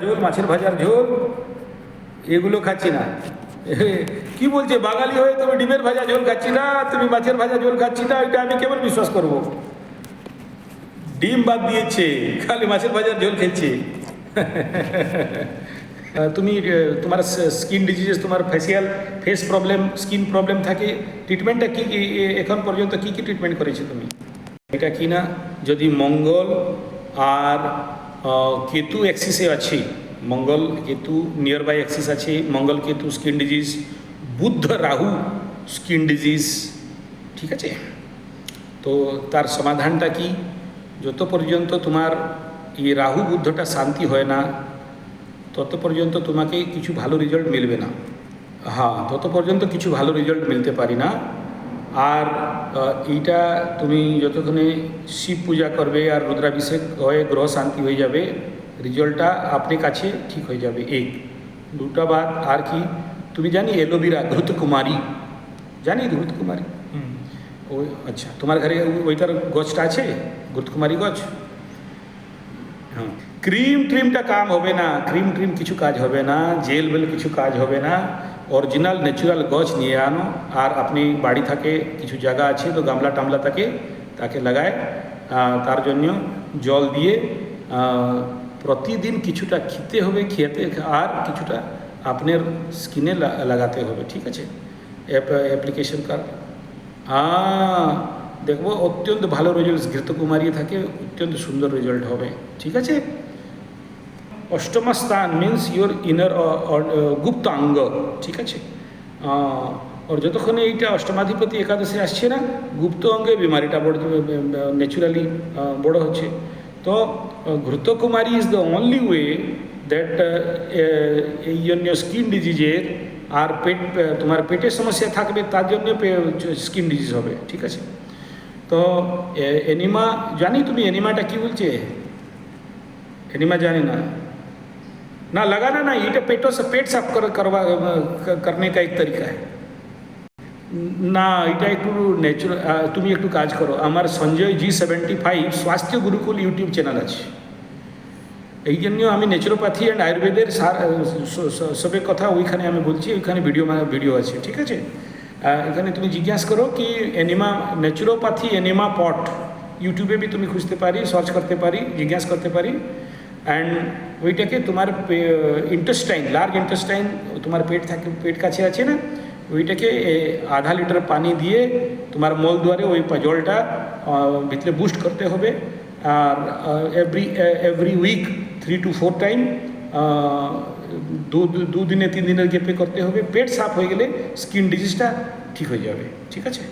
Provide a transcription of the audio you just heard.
ঝোল, মাছের ভাজার ঝোল এগুলো খাচ্ছি না। কি বলছে বাঙালি হয়ে তুমি ডিমের ভাজা ঝোল খাচ্ছি না, তুমি মাছের ভাজা ঝোল খাচ্ছি না, এটা আমি কেমন বিশ্বাস করব? ডিম বাদ দিয়েছে, খালি মাছের ভাজার ঝোল খেয়েছে। তুমি তোমার স্কিন ডিজিজেস, তোমার ফেস প্রবলেম, স্কিন প্রবলেম থাকে, ট্রিটমেন্টটা কি এখন পর্যন্ত কি কি ট্রিটমেন্ট করেছো তুমি? এটা কি না, যদি মঙ্গল আর কেতু অ্যাক্সিসে আছে, মঙ্গল কেতু নিয়ার বাই অ্যাক্সিস আছে, মঙ্গল কেতু স্কিন ডিজিজ, বুধ রাহু স্কিন ডিজিজ, ঠিক আছে? তো তার সমাধানটা কি? যত পর্যন্ত তোমার এই রাহু বুদ্ধটা শান্তি হয় না তত পর্যন্ত তোমাকে কিছু ভালো রেজাল্ট মিলবে না। হ্যাঁ, তত পর্যন্ত কিছু ভালো রেজাল্ট মিলতে পারি না। আর এইটা তুমি যতক্ষণে শিব পূজা করবে আর রুদ্রাভিষেক হয়ে গ্রহ শান্তি হয়ে যাবে, রেজাল্টটা আপনার কাছে ঠিক হয়ে যাবে। এক দুটা বাদ আর কি, তুমি জানি এলোভেরা ঘৃতকুমারী, জানি ঘৃতকুমারী? ওই আচ্ছা, তোমার ঘরে ওইটার গছটা আছে, ঘৃতকুমারী গছ? হ্যাঁ, ক্রিমটা কাম হবে না, ক্রিম কিছু কাজ হবে না, জেল বেল কিছু কাজ হবে না। অরিজিনাল ন্যাচুরাল গছ নিয়ে আনো, আর আপনি বাড়ি থাকে কিছু জায়গা আছে তো গামলা টামলা তাকে লাগায়, তার জন্য জল দিয়ে প্রতিদিন কিছুটা খেতে হবে, আর কিছুটা আপনার স্কিনে লাগাতে হবে, ঠিক আছে? অ্যাপ্লিকেশন কার দেখবো অত্যন্ত ভালো রেজাল্ট, ঘৃতকুমারী থাকে অত্যন্ত সুন্দর রেজাল্ট হবে, ঠিক আছে? অষ্টম স্থান মিন্স ইয়োর ইনার গুপ্ত অঙ্গ, ঠিক আছে? ওর যতক্ষণে এইটা অষ্টমাধিপতি একাদশে আসছে না, গুপ্ত অঙ্গে বিমারিটা বড় ন্যাচুরালি বড় হচ্ছে। তো ঘৃতকুমারী is the only way that এই জন্য স্কিন ডিজিজের আর তোমার পেটের সমস্যা থাকবে, তার জন্য স্কিন ডিজিজ হবে, ঠিক আছে? তো এনিমা জানি, তুমি এনিমাটা কি বলছে? एनिमा जाने ना लगाना ना, ये पेटों से पेट साफ करने का एक तरीका है ना। এটা একটু ন্যাচুরাল, তুমি একটু কাজ করো, আমার সঞ্জয় G75 স্বাস্থ্য গুরুকুল ইউটিউব চ্যানেল আছে, এই জন্য আমি ন্যাচুরোপ্যাথি অ্যান্ড আয়ুর্বেদের সবের কথা ওইখানে আমি বলছি, ওইখানে ভিডিও আছে, ঠিক আছে? এখানে তুমি জিজ্ঞাসা করো কি এনিমা, ন্যাচুরোপ্যাথি এনিমা পট, ইউটিউবে भी তুমি খুঁজতে পারি, সার্চ করতে পারি, জিজ্ঞাসা করতে পারি। অ্যান্ড ওইটাকে তোমার ইন্টেস্টাইন, লার্জ ইন্টেস্টাইন তোমার পেট কাছে আছে না, ওইটাকে আধা লিটার পানি দিয়ে তোমার মল দ্বারে ওই জলটা ভিতরে বুস্ট করতে হবে। আর এভরি উইক 3 to 4 টাইম, 2 দিনে 3 দিনের গ্যাপে করতে হবে। পেট সাফ হয়ে গেলে স্কিন ডিজিজটা ঠিক হয়ে যাবে, ঠিক আছে?